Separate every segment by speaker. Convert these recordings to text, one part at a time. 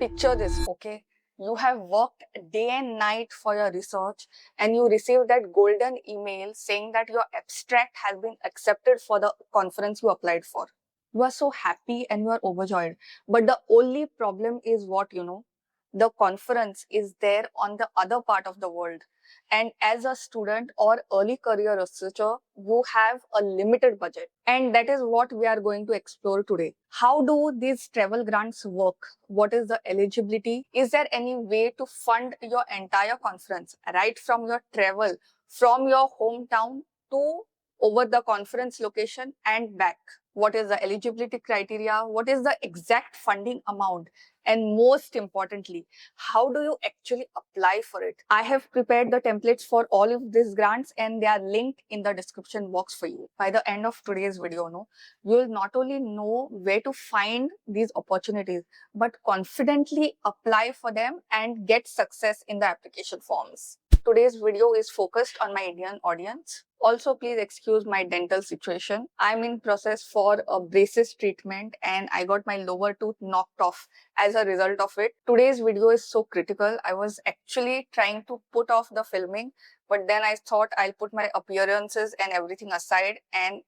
Speaker 1: Picture this, okay? You have worked day and night for your research and you receive that golden email saying that your abstract has been accepted for the conference you applied for. You are so happy and you are overjoyed. But the only problem is what, the conference is there on the other part of the world. And as a student or early career researcher, you have a limited budget. And that is what we are going to explore today. How do these travel grants work? What is the eligibility? Is there any way to fund your entire conference right from your travel, from your hometown to over the conference location and back? What is the eligibility criteria? What is the exact funding amount? And most importantly, how do you actually apply for it? I have prepared the templates for all of these grants and they are linked in the description box for you. By the end of today's video, you will not only know where to find these opportunities, but confidently apply for them and get success in the application forms. Today's video is focused on my Indian audience. Also, please excuse my dental situation. I'm in process for a braces treatment and I got my lower tooth knocked off as a result of it. Today's video is so critical. I was actually trying to put off the filming, but then I thought I'll put my appearances and everything aside and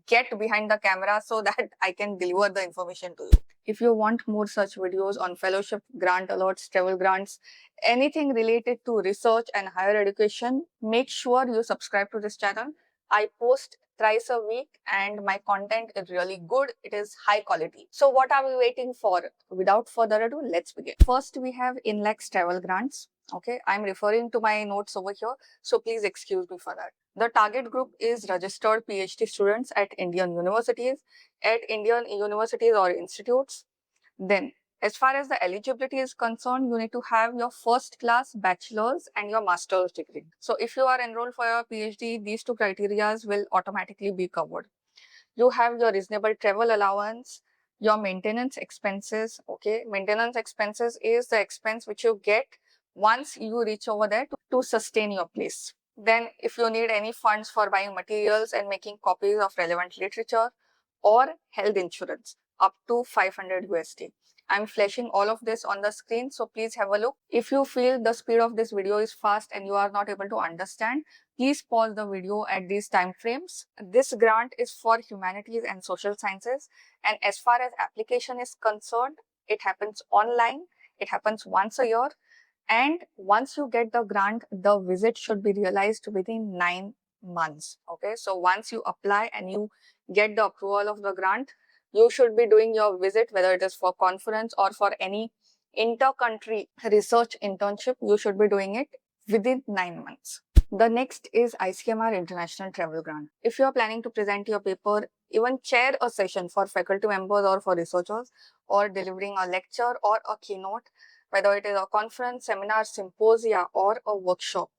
Speaker 1: get behind the camera so that I can deliver the information to you. If you want more such videos on fellowship, grant alerts, travel grants, anything related to research and higher education, make sure you subscribe to this channel. I post thrice a week and my content is really good. It is high quality. So what are we waiting for? Without further ado, let's begin. First, we have INLEX travel grants. Okay, I'm referring to my notes over here, so please excuse me for that. The target group is registered PhD students at Indian universities, or institutes. Then, as far as the eligibility is concerned, you need to have your first class bachelor's and your master's degree. So, if you are enrolled for your PhD, these two criteria will automatically be covered. You have your reasonable travel allowance, your maintenance expenses. Okay, maintenance expenses is the expense which you get once you reach over there to sustain your place. Then, if you need any funds for buying materials and making copies of relevant literature or health insurance, up to 500 USD. I'm flashing all of this on the screen, so please have a look. If you feel the speed of this video is fast and you are not able to understand, please pause the video at these time frames. This grant is for humanities and social sciences, and as far as application is concerned, it happens online. It happens once a year, and once you get the grant, the visit should be realized within 9 months. Okay, so once you apply and you get the approval of the grant, you should be doing your visit, whether it is for conference or for any inter-country research internship. You should be doing it within 9 months. The next is ICMR International Travel Grant. If you are planning to present your paper, even chair a session for faculty members or for researchers, or delivering a lecture or a keynote, whether it is a conference, seminar, symposia, or a workshop.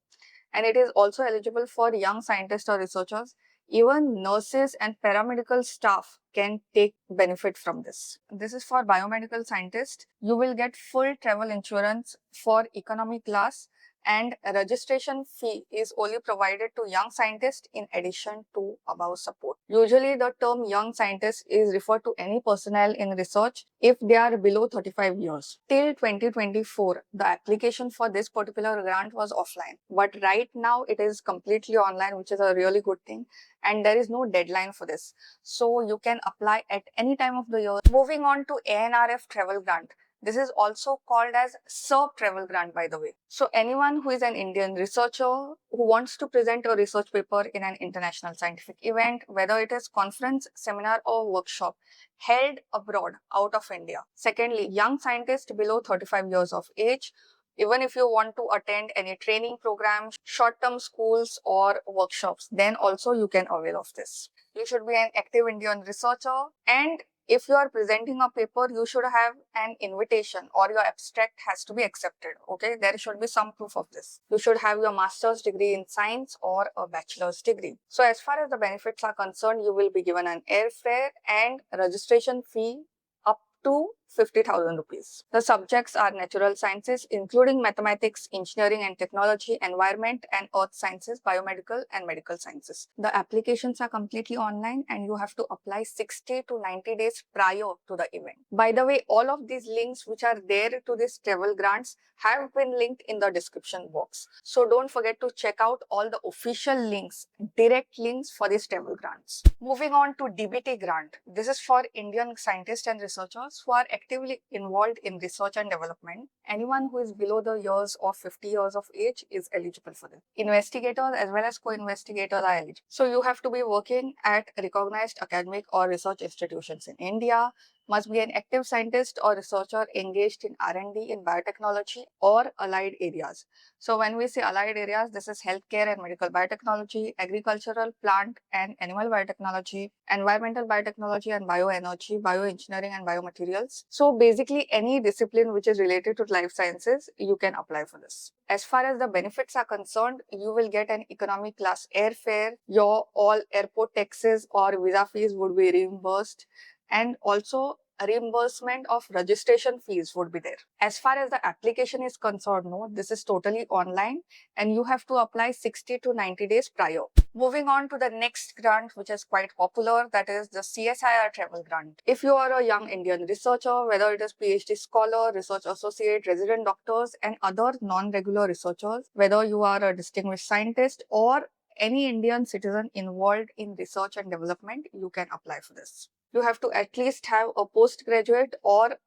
Speaker 1: And it is also eligible for young scientists or researchers. Even nurses and paramedical staff can take benefit from this. This is for biomedical scientists. You will get full travel insurance for economy class, and a registration fee is only provided to young scientists in addition to above support. Usually the term young scientist is referred to any personnel in research if they are below 35 years. Till 2024, the application for this particular grant was offline, but right now it is completely online, which is a really good thing, and there is no deadline for this. So you can apply at any time of the year. Moving on to ANRF travel grant. This is also called as SERP travel grant, by the way. So anyone who is an Indian researcher who wants to present a research paper in an international scientific event, whether it is conference, seminar or workshop held abroad out of India. Secondly, young scientists below 35 years of age. Even if you want to attend any training programs, short-term schools or workshops, then also you can avail of this. You should be an active Indian researcher, and if you are presenting a paper, you should have an invitation or your abstract has to be accepted. Okay, there should be some proof of this. You should have your master's degree in science or a bachelor's degree. So as far as the benefits are concerned, you will be given an airfare and registration fee up to 50,000 rupees. The subjects are natural sciences, including mathematics, engineering and technology, environment and earth sciences, biomedical and medical sciences. The applications are completely online and you have to apply 60 to 90 days prior to the event. By the way, all of these links which are there to these travel grants have been linked in the description box. So don't forget to check out all the official links, direct links for these travel grants. Moving on to DBT grant. This is for Indian scientists and researchers who are actively involved in research and development. Anyone who is below the years of 50 years of age is eligible for this. Investigators as well as co-investigators are eligible. So you have to be working at recognized academic or research institutions in India, must be an active scientist or researcher engaged in R&D in biotechnology or allied areas. So when we say allied areas, this is healthcare and medical biotechnology, agricultural, plant and animal biotechnology, environmental biotechnology and bioenergy, bioengineering and biomaterials. So basically any discipline which is related to life sciences, you can apply for this. As far as the benefits are concerned, you will get an economy class airfare, your all airport taxes or visa fees would be reimbursed, and also a reimbursement of registration fees would be there. As far as the application is concerned, no, this is totally online and you have to apply 60 to 90 days prior. Moving on to the next grant, which is quite popular, that is the CSIR travel grant. If you are a young Indian researcher, whether it is PhD scholar, research associate, resident doctors and other non-regular researchers, whether you are a distinguished scientist or any Indian citizen involved in research and development, you can apply for this. You have to at least have a postgraduate or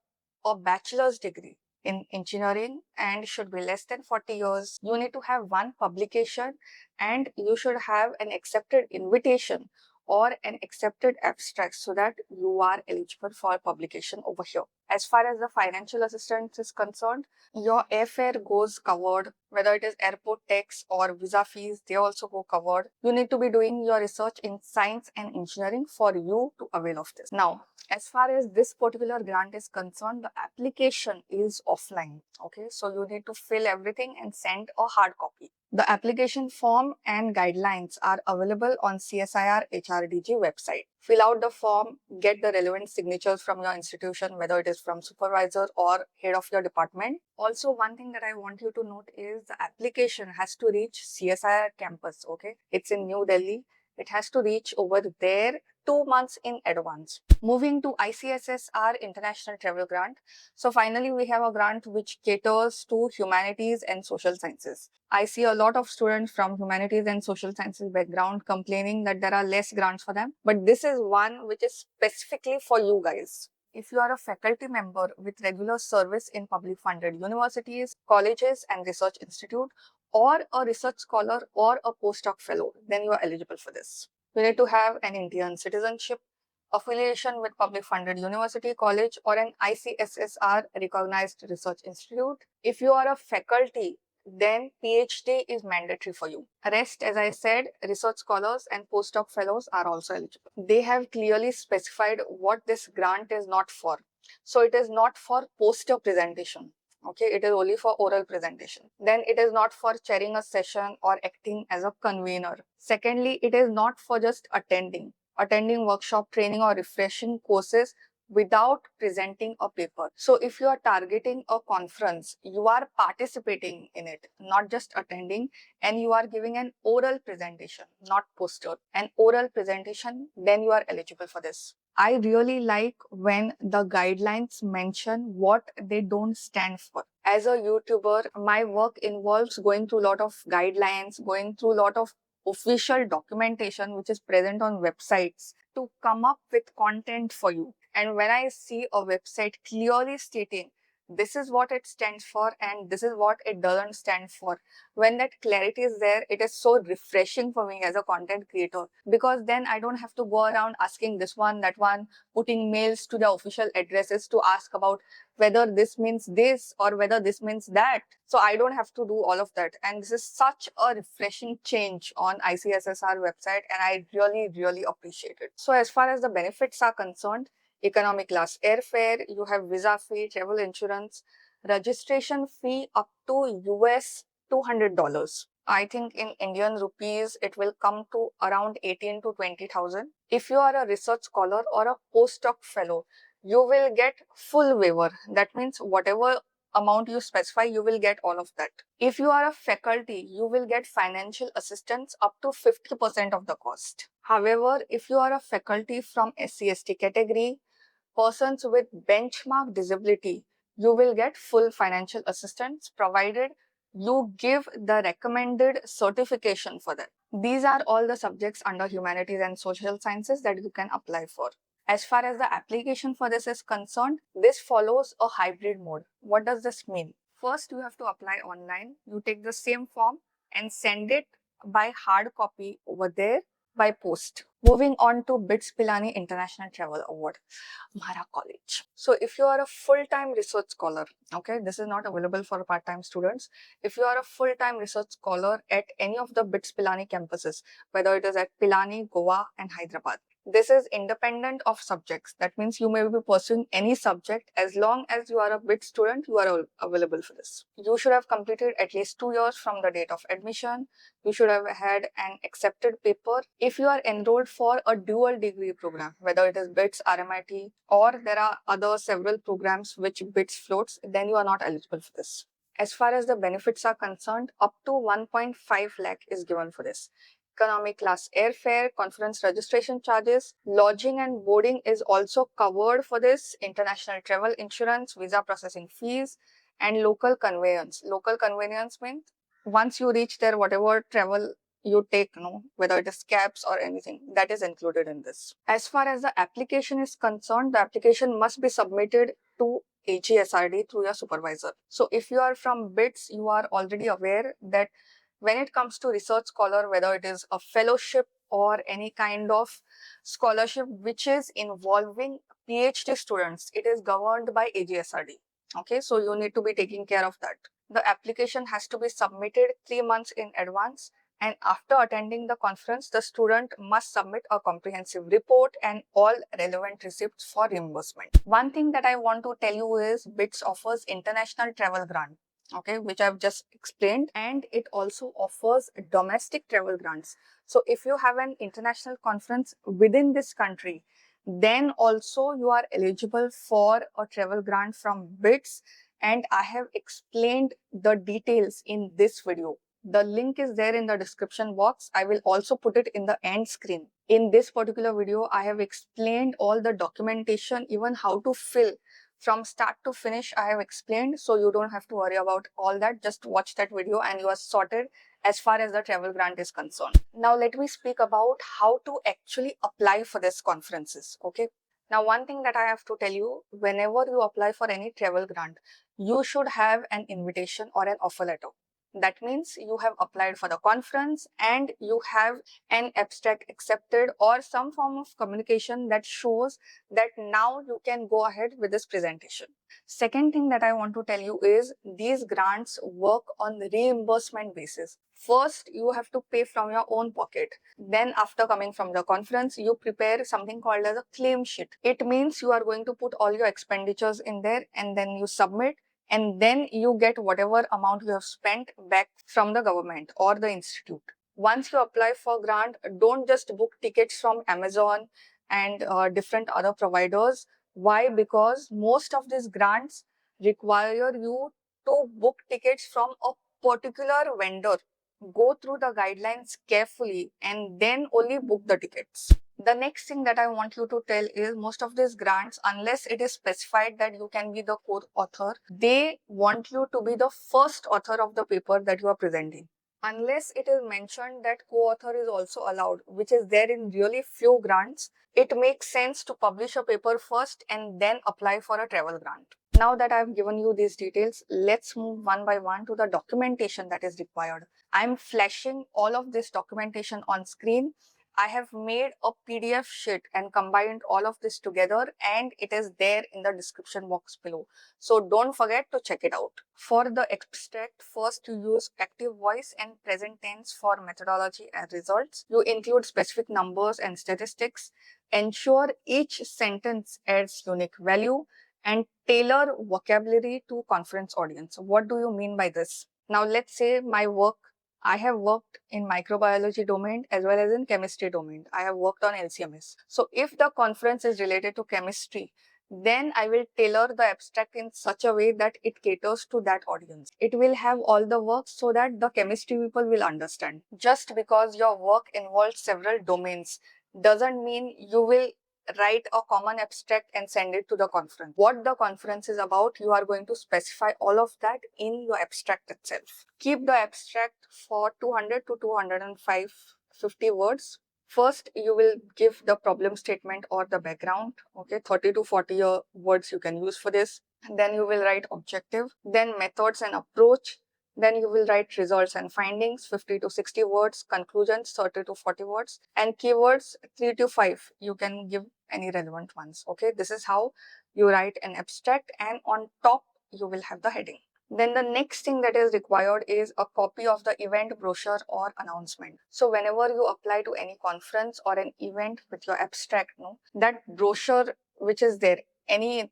Speaker 1: a bachelor's degree in engineering and should be less than 40 years. You need to have one publication and you should have an accepted invitation or an accepted abstract so that you are eligible for publication over here. As far as the financial assistance is concerned, your airfare goes covered, whether it is airport tax or visa fees, they also go covered. You need to be doing your research in science and engineering for you to avail of this. Now, as far as this particular grant is concerned, the application is offline. Okay, so you need to fill everything and send a hard copy. The application form and guidelines are available on CSIR HRDG website. Fill out the form, get the relevant signatures from your institution, whether it is from supervisor or head of your department. Also, one thing that I want you to note is the application has to reach CSIR campus. Okay, it's in New Delhi. It has to reach over there 2 months in advance. Moving to ICSSR International Travel Grant. So finally, we have a grant which caters to humanities and social sciences. I see a lot of students from humanities and social sciences background complaining that there are less grants for them. But this is one which is specifically for you guys. If you are a faculty member with regular service in public funded universities, colleges and research institute, or a research scholar or a postdoc fellow, then you are eligible for this. You need to have an Indian citizenship, affiliation with public funded university, college or an ICSSR recognized research institute. If you are a faculty, then PhD is mandatory for you. Rest, as I said, research scholars and postdoc fellows are also eligible. They have clearly specified what this grant is not for. So it is not for poster presentation. Okay, it is only for oral presentation. Then it is not for chairing a session or acting as a convener. Secondly, it is not for just attending workshop, training or refreshing courses without presenting a paper. So if you are targeting a conference, you are participating in it, not just attending, and you are giving an oral presentation, not poster, an oral presentation, then you are eligible for this. I really like when the guidelines mention what they don't stand for. As a YouTuber, my work involves going through a lot of guidelines, going through a lot of official documentation which is present on websites to come up with content for you. And when I see a website clearly stating this is what it stands for and this is what it doesn't stand for, when that clarity is there, it is so refreshing for me as a content creator, because then I don't have to go around asking this one, that one, putting mails to the official addresses to ask about whether this means this or whether this means that. So I don't have to do all of that. And this is such a refreshing change on ICSSR website and I really appreciate it. So as far as the benefits are concerned, economy class airfare, you have visa fee, travel insurance, registration fee up to US $200. I think in Indian rupees, it will come to around 18 to 20,000. If you are a research scholar or a postdoc fellow, you will get full waiver. That means whatever amount you specify, you will get all of that. If you are a faculty, you will get financial assistance up to 50% of the cost. However, if you are a faculty from SC/ST category, persons with benchmark disability, you will get full financial assistance provided you give the recommended certification for that. These are all the subjects under humanities and social sciences that you can apply for. As far as the application for this is concerned, this follows a hybrid mode. What does this mean? First, you have to apply online. You take the same form and send it by hard copy over there by post. Moving on to BITS Pilani International Travel Award, Mara College. So if you are a full-time research scholar, okay, this is not available for part-time students. If you are a full-time research scholar at any of the BITS Pilani campuses, whether it is at Pilani, Goa and Hyderabad, this is independent of subjects. That means you may be pursuing any subject. As long as you are a BIT student, you are available for this. You should have completed at least 2 years from the date of admission. You should have had an accepted paper. If you are enrolled for a dual degree program, whether it is BITS, RMIT, or there are other several programs which BITS floats, then you are not eligible for this. As far as the benefits are concerned, up to 1.5 lakh is given for this. Economy class airfare, conference registration charges, lodging and boarding is also covered for this, international travel insurance, visa processing fees, and local conveyance. Local conveyance means once you reach there, whatever travel you take, whether it is cabs or anything, that is included in this. As far as the application is concerned, the application must be submitted to AGSRD through your supervisor. So if you are from BITS, you are already aware that when it comes to research scholar, whether it is a fellowship or any kind of scholarship which is involving PhD students, it is governed by AGSRD. Okay, so you need to be taking care of that. The application has to be submitted 3 months in advance, and after attending the conference, the student must submit a comprehensive report and all relevant receipts for reimbursement. One thing that I want to tell you is BITS offers international travel grant, okay, which I've just explained, and it also offers domestic travel grants. So if you have an international conference within this country, then also you are eligible for a travel grant from BITS, and I have explained the details in this video. The link is there in the description box. I will also put it in the end screen. In this particular video, I have explained all the documentation, even how to fill from start to finish. I have explained, so you don't have to worry about all that. Just watch that video and you are sorted as far as the travel grant is concerned. Now let me speak about how to actually apply for these conferences. Okay. Now one thing that I have to tell you, whenever you apply for any travel grant, you should have an invitation or an offer letter. That means you have applied for the conference and you have an abstract accepted or some form of communication that shows that now you can go ahead with this presentation. Second thing that I want to tell you is these grants work on reimbursement basis. First, you have to pay from your own pocket. Then after coming from the conference, you prepare something called as a claim sheet. It means you are going to put all your expenditures in there and then you submit, and then you get whatever amount you have spent back from the government or the institute. Once you apply for grant, don't just book tickets from Amazon and different other providers. Why? Because most of these grants require you to book tickets from a particular vendor. Go through the guidelines carefully and then only book the tickets. The next thing that I want you to tell is most of these grants, unless it is specified that you can be the co-author, they want you to be the first author of the paper that you are presenting. Unless it is mentioned that co-author is also allowed, which is there in really few grants, it makes sense to publish a paper first and then apply for a travel grant. Now that I've given you these details, let's move one by one to the documentation that is required. I'm flashing all of this documentation on screen. I have made a PDF sheet and combined all of this together, and it is there in the description box below. So don't forget to check it out. For the abstract, first you use active voice and present tense for methodology and results. You include specific numbers and statistics. Ensure each sentence adds unique value and tailor vocabulary to conference audience. What do you mean by this? Now let's say I have worked in microbiology domain as well as in chemistry domain. I have worked on LCMS. So if the conference is related to chemistry, Then I will tailor the abstract in such a way that it caters to that audience. It will have all the work so that the chemistry people will understand. Just because your work involves several domains doesn't mean you will write a common abstract and send it to the conference. What the conference is about, you are going to specify all of that in your abstract itself. Keep the abstract for 200 to 250 words. First, you will give the problem statement or the background. Okay, 30 to 40 words you can use for this. Then you will write objective, then methods and approach. Then you will write results and findings, 50 to 60 words, conclusions, 30 to 40 words, and keywords, 3 to 5. You can give any relevant ones. Okay, this is how you write an abstract, and on top, you will have the heading. Then the next thing that is required is a copy of the event brochure or announcement. So whenever you apply to any conference or an event with your abstract, no, that brochure which is there, any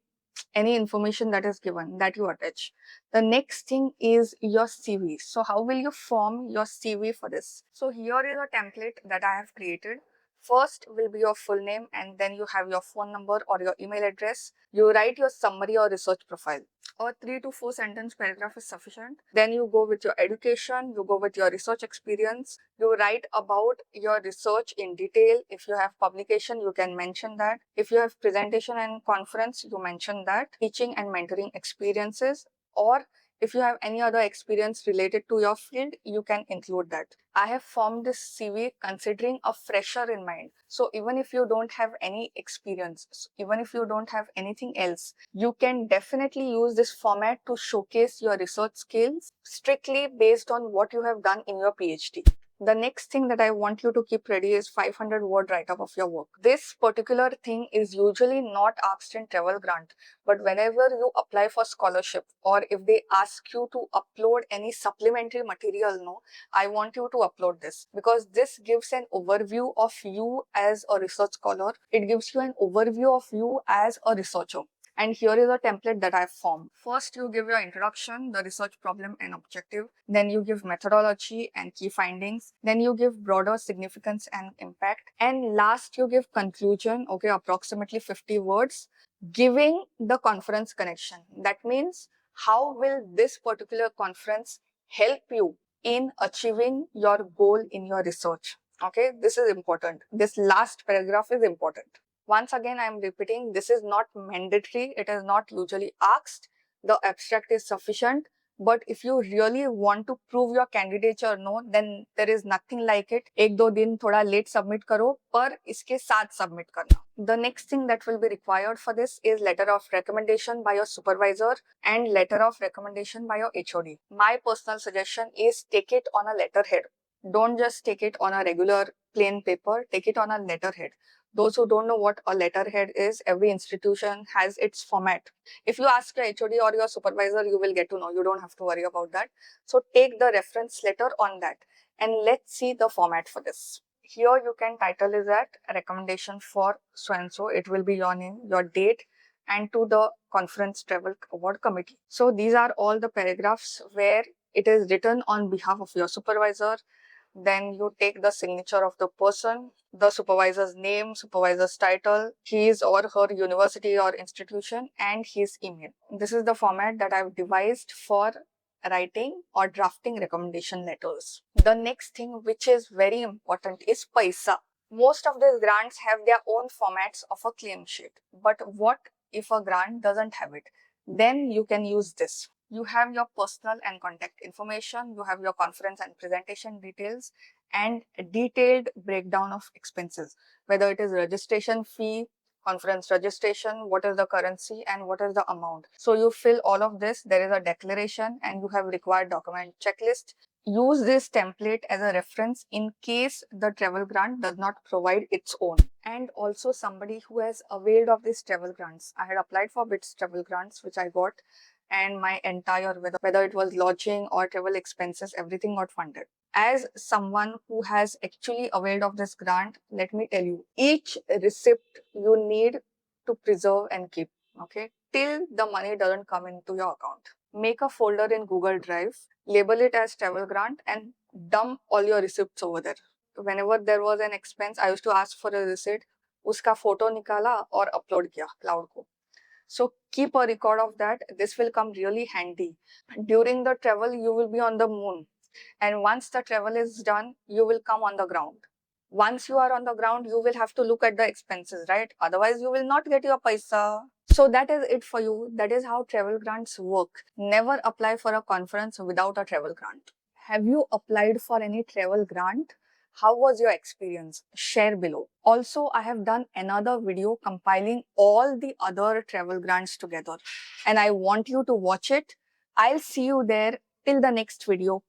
Speaker 1: information that is given, that you attach. The next thing is your CV. So how will you form your CV for this? So here is a template that I have created. First will be your full name, and then you have your phone number or your email address. You write your summary or research profile. A 3 to 4 sentence paragraph is sufficient. Then you go with your education, you go with your research experience, you write about your research in detail. If you have publication, you can mention that. If you have presentation and conference, you mention that. Teaching and mentoring experiences, or if you have any other experience related to your field, you can include that. I have formed this CV considering a fresher in mind. So even if you don't have any experience, even if you don't have anything else, you can definitely use this format to showcase your research skills strictly based on what you have done in your PhD. The next thing that I want you to keep ready is 500-word write-up of your work. This particular thing is usually not asked in travel grant, but whenever you apply for scholarship or if they ask you to upload any supplementary material, no, I want you to upload this, because this gives an overview of you as a research scholar. It gives you an overview of you as a researcher. And here is a template that I've formed. First, you give your introduction, the research problem and objective. Then you give methodology and key findings. Then you give broader significance and impact. And last, you give conclusion, okay, approximately 50 words, giving the conference connection. That means how will this particular conference help you in achieving your goal in your research? Okay, this is important. This last paragraph is important. Once again, I am repeating, this is not mandatory. It is not usually asked. The abstract is sufficient. But if you really want to prove your candidature, no, then there is nothing like it. एक दो दिन थोड़ा late submit करो, पर इसके साथ submit करना. The next thing that will be required for this is letter of recommendation by your supervisor and letter of recommendation by your HOD. My personal suggestion is take it on a letterhead. Don't just take it on a regular plain paper. Take it on a letterhead. Those who don't know what a letterhead is, every institution has its format. If you ask your HOD or your supervisor, you will get to know. You don't have to worry about that. So take the reference letter on that, and let's see the format for this. Here you can title is that recommendation for so and so. It will be your name, your date, and to the conference travel award committee. So these are all the paragraphs where it is written on behalf of your supervisor. Then you take the signature of the person, the supervisor's name, supervisor's title, his or her university or institution, and his email. This is the format that I've devised for writing or drafting recommendation letters. The next thing which is very important is paisa. Most of these grants have their own formats of a claim sheet. But what if a grant doesn't have it? Then you can use this. You have your personal and contact information, you have your conference and presentation details, and a detailed breakdown of expenses, whether it is registration fee, conference registration, what is the currency, and what is the amount. So you fill all of this, there is a declaration, and you have required document checklist. Use this template as a reference in case the travel grant does not provide its own. And also somebody who has availed of these travel grants. I had applied for BITS travel grants, which I got, and my entire, whether it was lodging or travel expenses, everything got funded. As someone who has actually availed of this grant, let me tell you, each receipt you need to preserve and keep, okay, till the money doesn't come into your account. Make a folder in Google Drive, label it as travel grant, and dump all your receipts over there. Whenever there was an expense, I used to ask for a receipt, उसका photo निकाला और upload किया cloud को. So keep a record of that. This will come really handy. During the travel, you will be on the moon. And once the travel is done, you will come on the ground. Once you are on the ground, you will have to look at the expenses, right? Otherwise, you will not get your paisa. So that is it for you. That is how travel grants work. Never apply for a conference without a travel grant. Have you applied for any travel grant? How was your experience? Share below. Also, I have done another video compiling all the other travel grants together, and I want you to watch it. I'll see you there. Till the next video.